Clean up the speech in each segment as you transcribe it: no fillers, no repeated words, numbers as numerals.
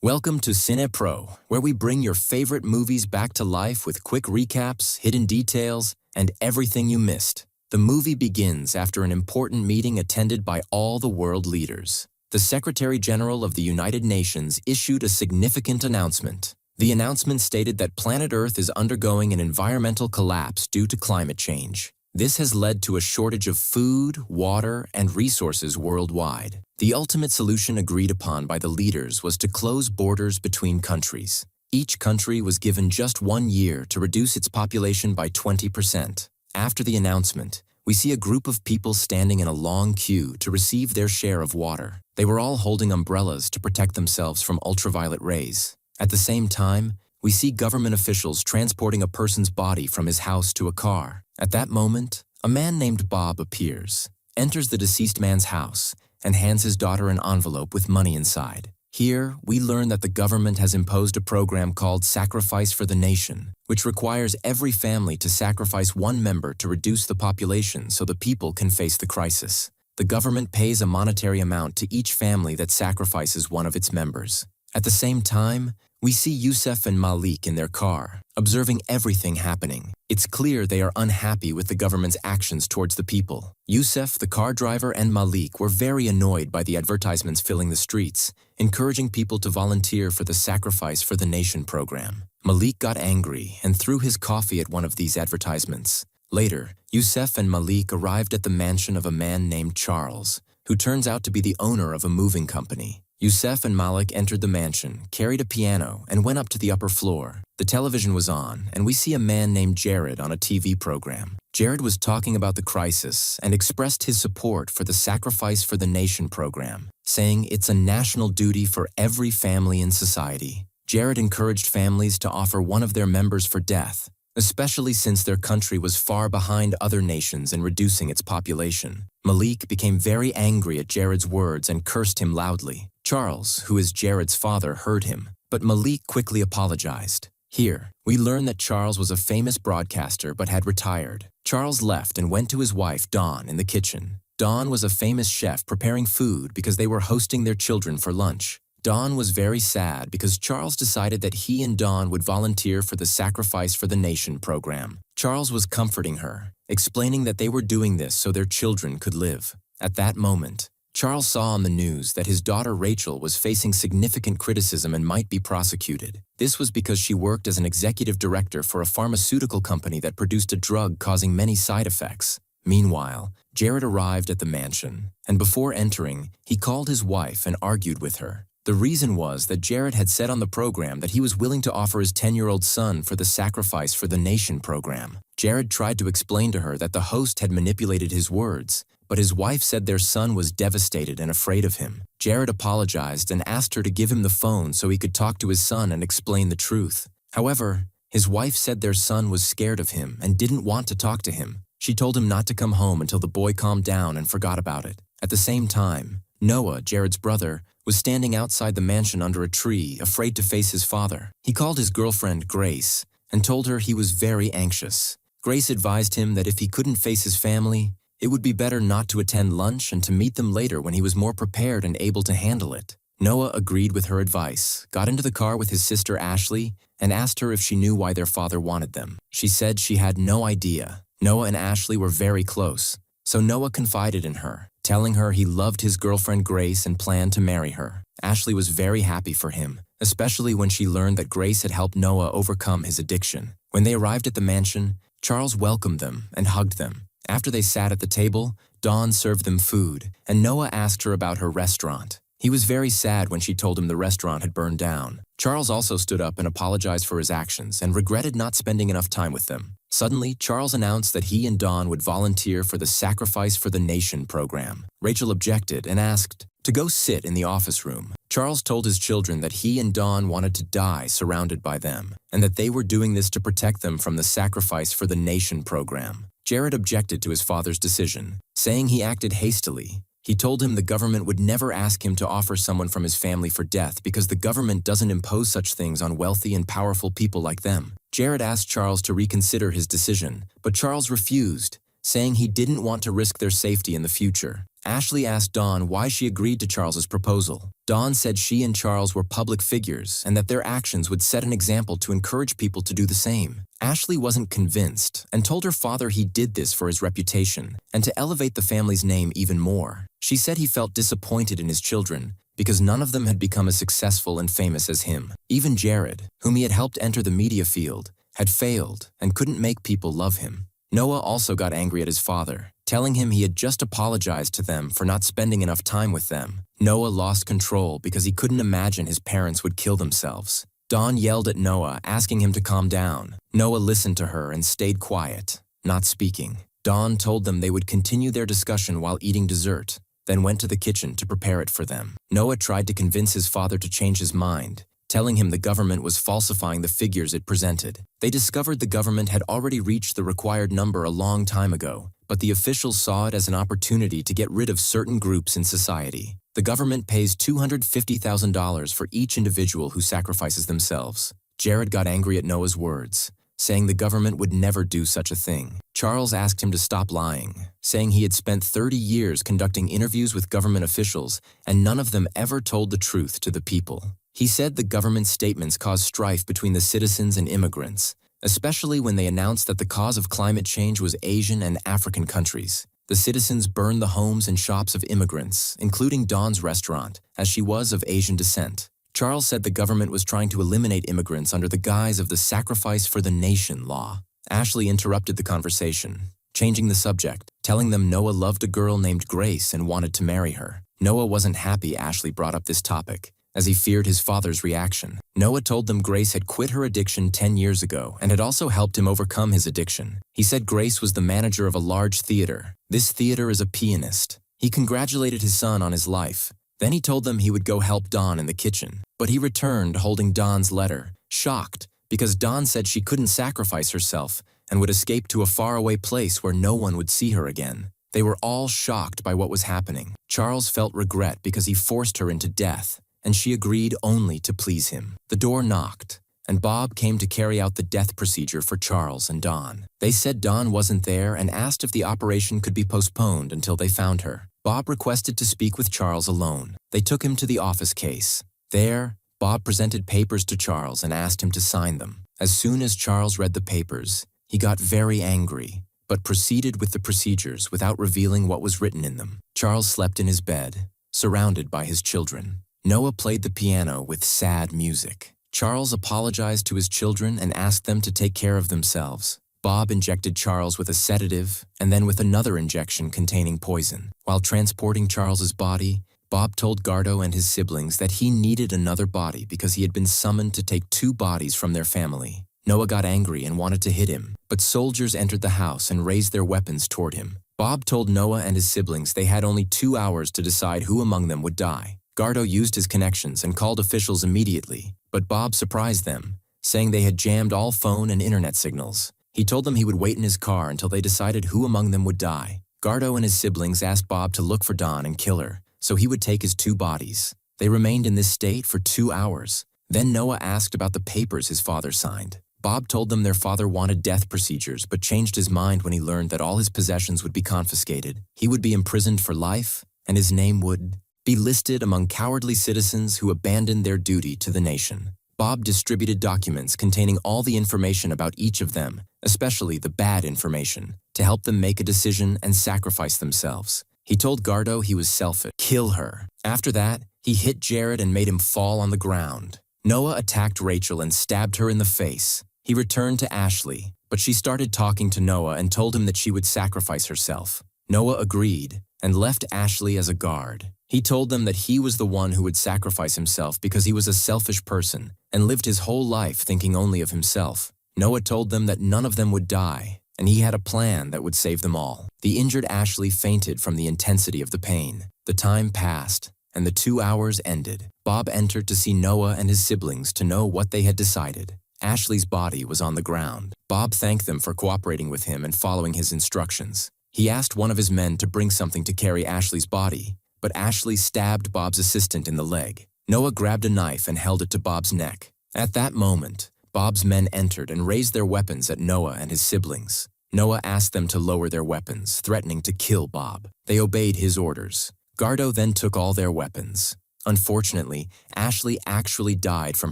Welcome to CinePro, where we bring your favorite movies back to life with quick recaps, hidden details, and everything you missed. The movie begins after an important meeting attended by all the world leaders. The Secretary General of the United Nations issued a significant announcement. The announcement stated that planet Earth is undergoing an environmental collapse due to climate change. This has led to a shortage of food, water, and resources worldwide. The ultimate solution agreed upon by the leaders was to close borders between countries. Each country was given just 1 year to reduce its population by 20%. After the announcement, we see a group of people standing in a long queue to receive their share of water. They were all holding umbrellas to protect themselves from ultraviolet rays. At the same time, we see government officials transporting a person's body from his house to a car. At that moment, a man named Bob appears, enters the deceased man's house, and hands his daughter an envelope with money inside. Here, we learn that the government has imposed a program called Sacrifice for the Nation, which requires every family to sacrifice one member to reduce the population so the people can face the crisis. The government pays a monetary amount to each family that sacrifices one of its members. At the same time, we see Youssef and Malik in their car, observing everything happening. It's clear they are unhappy with the government's actions towards the people. Youssef, the car driver, and Malik were very annoyed by the advertisements filling the streets, encouraging people to volunteer for the Sacrifice for the Nation program. Malik got angry and threw his coffee at one of these advertisements. Later, Youssef and Malik arrived at the mansion of a man named Charles, who turns out to be the owner of a moving company. Youssef and Malik entered the mansion, carried a piano, and went up to the upper floor. The television was on, and we see a man named Jared on a TV program. Jared was talking about the crisis and expressed his support for the Sacrifice for the Nation program, saying it's a national duty for every family in society. Jared encouraged families to offer one of their members for death, especially since their country was far behind other nations in reducing its population. Malik became very angry at Jared's words and cursed him loudly. Charles, who is Jared's father, heard him, but Malik quickly apologized. Here, we learn that Charles was a famous broadcaster but had retired. Charles left and went to his wife, Dawn, in the kitchen. Dawn was a famous chef preparing food because they were hosting their children for lunch. Dawn was very sad because Charles decided that he and Dawn would volunteer for the Sacrifice for the Nation program. Charles was comforting her, explaining that they were doing this so their children could live. At that moment, Charles saw on the news that his daughter Rachel was facing significant criticism and might be prosecuted. This was because she worked as an executive director for a pharmaceutical company that produced a drug causing many side effects. Meanwhile, Jared arrived at the mansion, and before entering, he called his wife and argued with her. The reason was that Jared had said on the program that he was willing to offer his 10-year-old son for the Sacrifice for the Nation program. Jared tried to explain to her that the host had manipulated his words, but his wife said their son was devastated and afraid of him. Jared apologized and asked her to give him the phone so he could talk to his son and explain the truth. However, his wife said their son was scared of him and didn't want to talk to him. She told him not to come home until the boy calmed down and forgot about it. At the same time, Noah, Jared's brother, was standing outside the mansion under a tree, afraid to face his father. He called his girlfriend, Grace, and told her he was very anxious. Grace advised him that if he couldn't face his family, it would be better not to attend lunch and to meet them later when he was more prepared and able to handle it. Noah agreed with her advice, got into the car with his sister Ashley, and asked her if she knew why their father wanted them. She said she had no idea. Noah and Ashley were very close, so Noah confided in her, telling her he loved his girlfriend Grace and planned to marry her. Ashley was very happy for him, especially when she learned that Grace had helped Noah overcome his addiction. When they arrived at the mansion, Charles welcomed them and hugged them. After they sat at the table, Dawn served them food, and Noah asked her about her restaurant. He was very sad when she told him the restaurant had burned down. Charles also stood up and apologized for his actions and regretted not spending enough time with them. Suddenly, Charles announced that he and Dawn would volunteer for the Sacrifice for the Nation program. Rachel objected and asked to go sit in the office room. Charles told his children that he and Dawn wanted to die surrounded by them, and that they were doing this to protect them from the Sacrifice for the Nation program. Jared objected to his father's decision, saying he acted hastily. He told him the government would never ask him to offer someone from his family for death because the government doesn't impose such things on wealthy and powerful people like them. Jared asked Charles to reconsider his decision, but Charles refused, saying he didn't want to risk their safety in the future. Ashley asked Dawn why she agreed to Charles's proposal. Dawn said she and Charles were public figures and that their actions would set an example to encourage people to do the same. Ashley wasn't convinced and told her father he did this for his reputation and to elevate the family's name even more. She said he felt disappointed in his children because none of them had become as successful and famous as him. Even Jared, whom he had helped enter the media field, had failed and couldn't make people love him. Noah also got angry at his father, telling him he had just apologized to them for not spending enough time with them. Noah lost control because he couldn't imagine his parents would kill themselves. Dawn yelled at Noah, asking him to calm down. Noah listened to her and stayed quiet, not speaking. Dawn told them they would continue their discussion while eating dessert, then went to the kitchen to prepare it for them. Noah tried to convince his father to change his mind, telling him the government was falsifying the figures it presented. They discovered the government had already reached the required number a long time ago, but the officials saw it as an opportunity to get rid of certain groups in society. The government pays $250,000 for each individual who sacrifices themselves. Jared got angry at Noah's words, saying the government would never do such a thing. Charles asked him to stop lying, saying he had spent 30 years conducting interviews with government officials and none of them ever told the truth to the people. He said the government's statements caused strife between the citizens and immigrants, especially when they announced that the cause of climate change was Asian and African countries. The citizens burned the homes and shops of immigrants, including Dawn's restaurant, as she was of Asian descent. Charles said the government was trying to eliminate immigrants under the guise of the Sacrifice for the Nation law. Ashley interrupted the conversation, changing the subject, telling them Noah loved a girl named Grace and wanted to marry her. Noah wasn't happy Ashley brought up this topic, as he feared his father's reaction. Noah told them Grace had quit her addiction 10 years ago and had also helped him overcome his addiction. He said Grace was the manager of a large theater. This theater is a pianist. He congratulated his son on his life. Then he told them he would go help Dawn in the kitchen. But he returned holding Dawn's letter, shocked because Dawn said she couldn't sacrifice herself and would escape to a faraway place where no one would see her again. They were all shocked by what was happening. Charles felt regret because he forced her into death, and she agreed only to please him. The door knocked, and Bob came to carry out the death procedure for Charles and Dawn. They said Dawn wasn't there and asked if the operation could be postponed until they found her. Bob requested to speak with Charles alone. They took him to the office case. There, Bob presented papers to Charles and asked him to sign them. As soon as Charles read the papers, he got very angry, but proceeded with the procedures without revealing what was written in them. Charles slept in his bed, surrounded by his children. Noah played the piano with sad music. Charles apologized to his children and asked them to take care of themselves. Bob injected Charles with a sedative and then with another injection containing poison. While transporting Charles's body, Bob told Gardo and his siblings that he needed another body because he had been summoned to take 2 bodies from their family. Noah got angry and wanted to hit him, but soldiers entered the house and raised their weapons toward him. Bob told Noah and his siblings they had only 2 hours to decide who among them would die. Gardo used his connections and called officials immediately, but Bob surprised them, saying they had jammed all phone and internet signals. He told them he would wait in his car until they decided who among them would die. Gardo and his siblings asked Bob to look for Dawn and kill her, so he would take his 2 bodies. They remained in this state for 2 hours. Then Noah asked about the papers his father signed. Bob told them their father wanted death procedures but changed his mind when he learned that all his possessions would be confiscated. He would be imprisoned for life, and his name would be listed among cowardly citizens who abandoned their duty to the nation. Bob distributed documents containing all the information about each of them, especially the bad information, to help them make a decision and sacrifice themselves. He told Gardo he was selfish. Kill her. After that, he hit Jared and made him fall on the ground. Noah attacked Rachel and stabbed her in the face. He returned to Ashley, but she started talking to Noah and told him that she would sacrifice herself. Noah agreed and left Ashley as a guard. He told them that he was the one who would sacrifice himself because he was a selfish person and lived his whole life thinking only of himself. Noah told them that none of them would die, and he had a plan that would save them all. The injured Ashley fainted from the intensity of the pain. The time passed, and the 2 hours ended. Bob entered to see Noah and his siblings to know what they had decided. Ashley's body was on the ground. Bob thanked them for cooperating with him and following his instructions. He asked one of his men to bring something to carry Ashley's body, but Ashley stabbed Bob's assistant in the leg. Noah grabbed a knife and held it to Bob's neck. At that moment, Bob's men entered and raised their weapons at Noah and his siblings. Noah asked them to lower their weapons, threatening to kill Bob. They obeyed his orders. Gardo then took all their weapons. Unfortunately, Ashley actually died from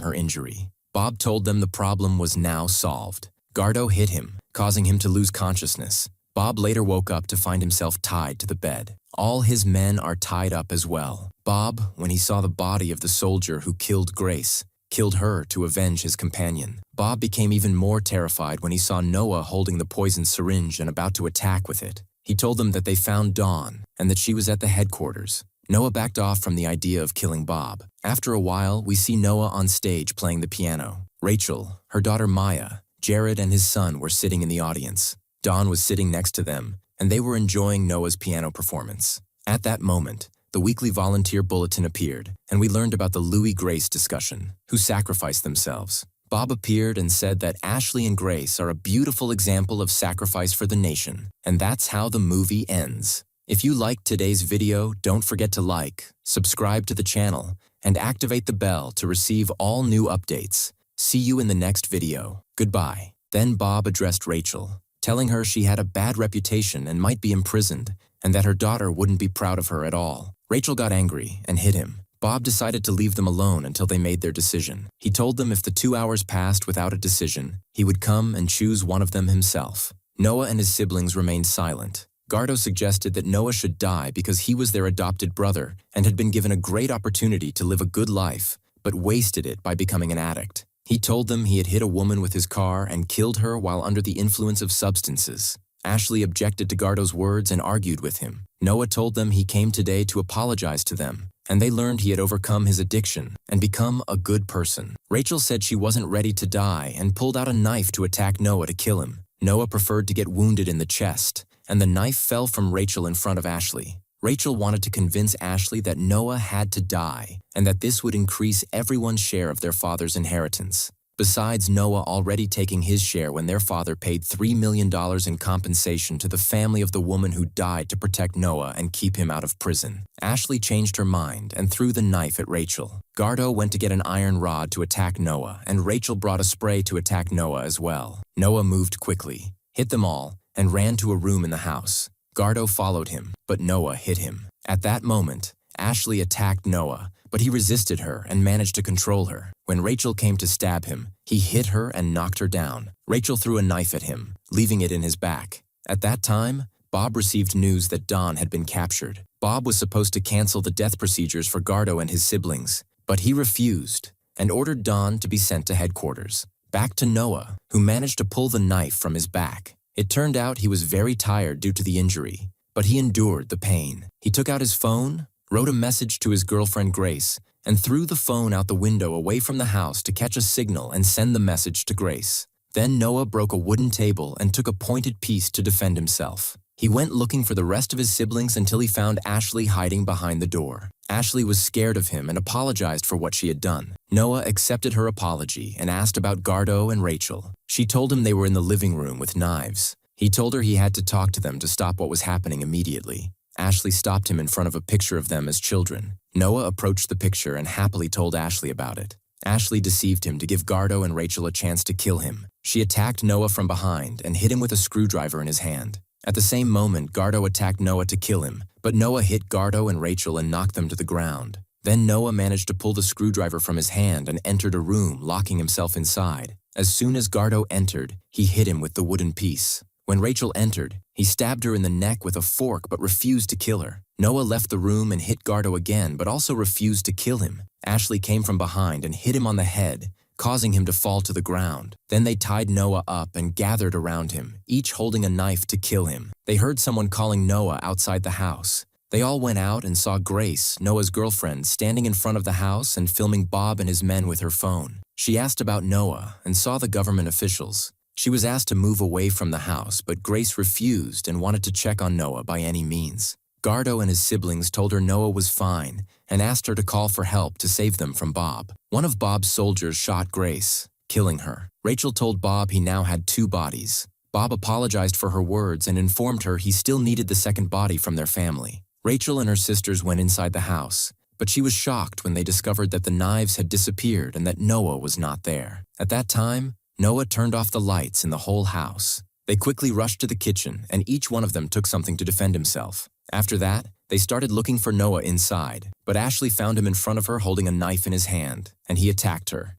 her injury. Bob told them the problem was now solved. Gardo hit him, causing him to lose consciousness. Bob later woke up to find himself tied to the bed. All his men are tied up as well. Bob, when he saw the body of the soldier who killed Grace, killed her to avenge his companion. Bob became even more terrified when he saw Noah holding the poisoned syringe and about to attack with it. He told them that they found Dawn and that she was at the headquarters. Noah backed off from the idea of killing Bob. After a while, we see Noah on stage playing the piano. Rachel, her daughter Maya, Jared and his son were sitting in the audience. Dawn was sitting next to them, and they were enjoying Noah's piano performance. At that moment, the weekly volunteer bulletin appeared, and we learned about the Louis Grace discussion, who sacrificed themselves. Bob appeared and said that Ashley and Grace are a beautiful example of sacrifice for the nation, and that's how the movie ends. If you liked today's video, don't forget to like, subscribe to the channel, and activate the bell to receive all new updates. See you in the next video. Goodbye. Then Bob addressed Rachel, telling her she had a bad reputation and might be imprisoned, and that her daughter wouldn't be proud of her at all. Rachel got angry and hit him. Bob decided to leave them alone until they made their decision. He told them if the 2 hours passed without a decision, he would come and choose one of them himself. Noah and his siblings remained silent. Gardo suggested that Noah should die because he was their adopted brother and had been given a great opportunity to live a good life, but wasted it by becoming an addict. He told them he had hit a woman with his car and killed her while under the influence of substances. Ashley objected to Gardo's words and argued with him. Noah told them he came today to apologize to them, and they learned he had overcome his addiction and become a good person. Rachel said she wasn't ready to die and pulled out a knife to attack Noah to kill him. Noah preferred to get wounded in the chest, and the knife fell from Rachel in front of Ashley. Rachel wanted to convince Ashley that Noah had to die and that this would increase everyone's share of their father's inheritance. Besides Noah already taking his share when their father paid $3 million in compensation to the family of the woman who died to protect Noah and keep him out of prison. Ashley changed her mind and threw the knife at Rachel. Gardo went to get an iron rod to attack Noah, and Rachel brought a spray to attack Noah as well. Noah moved quickly, hit them all, and ran to a room in the house. Gardo followed him, but Noah hit him. At that moment, Ashley attacked Noah, but he resisted her and managed to control her. When Rachel came to stab him, he hit her and knocked her down. Rachel threw a knife at him, leaving it in his back. At that time, Bob received news that Dawn had been captured. Bob was supposed to cancel the death procedures for Gardo and his siblings, but he refused and ordered Dawn to be sent to headquarters. Back to Noah, who managed to pull the knife from his back. It turned out he was very tired due to the injury, but he endured the pain. He took out his phone, wrote a message to his girlfriend Grace, and threw the phone out the window away from the house to catch a signal and send the message to Grace. Then Noah broke a wooden table and took a pointed piece to defend himself. He went looking for the rest of his siblings until he found Ashley hiding behind the door. Ashley was scared of him and apologized for what she had done. Noah accepted her apology and asked about Gardo and Rachel. She told him they were in the living room with knives. He told her he had to talk to them to stop what was happening immediately. Ashley stopped him in front of a picture of them as children. Noah approached the picture and happily told Ashley about it. Ashley deceived him to give Gardo and Rachel a chance to kill him. She attacked Noah from behind and hit him with a screwdriver in his hand. At the same moment, Gardo attacked Noah to kill him, but Noah hit Gardo and Rachel and knocked them to the ground. Then Noah managed to pull the screwdriver from his hand and entered a room, locking himself inside. As soon as Gardo entered, he hit him with the wooden piece. When Rachel entered, he stabbed her in the neck with a fork but refused to kill her. Noah left the room and hit Gardo again but also refused to kill him. Ashley came from behind and hit him on the head, causing him to fall to the ground. Then they tied Noah up and gathered around him, each holding a knife to kill him. They heard someone calling Noah outside the house. They all went out and saw Grace, Noah's girlfriend, standing in front of the house and filming Bob and his men with her phone. She asked about Noah and saw the government officials. She was asked to move away from the house, but Grace refused and wanted to check on Noah by any means. Gardo and his siblings told her Noah was fine and asked her to call for help to save them from Bob. One of Bob's soldiers shot Grace, killing her. Rachel told Bob he now had 2 bodies. Bob apologized for her words and informed her he still needed the second body from their family. Rachel and her sisters went inside the house, but she was shocked when they discovered that the knives had disappeared and that Noah was not there. At that time, Noah turned off the lights in the whole house. They quickly rushed to the kitchen, and each one of them took something to defend himself. After that, they started looking for Noah inside, but Ashley found him in front of her holding a knife in his hand, and he attacked her.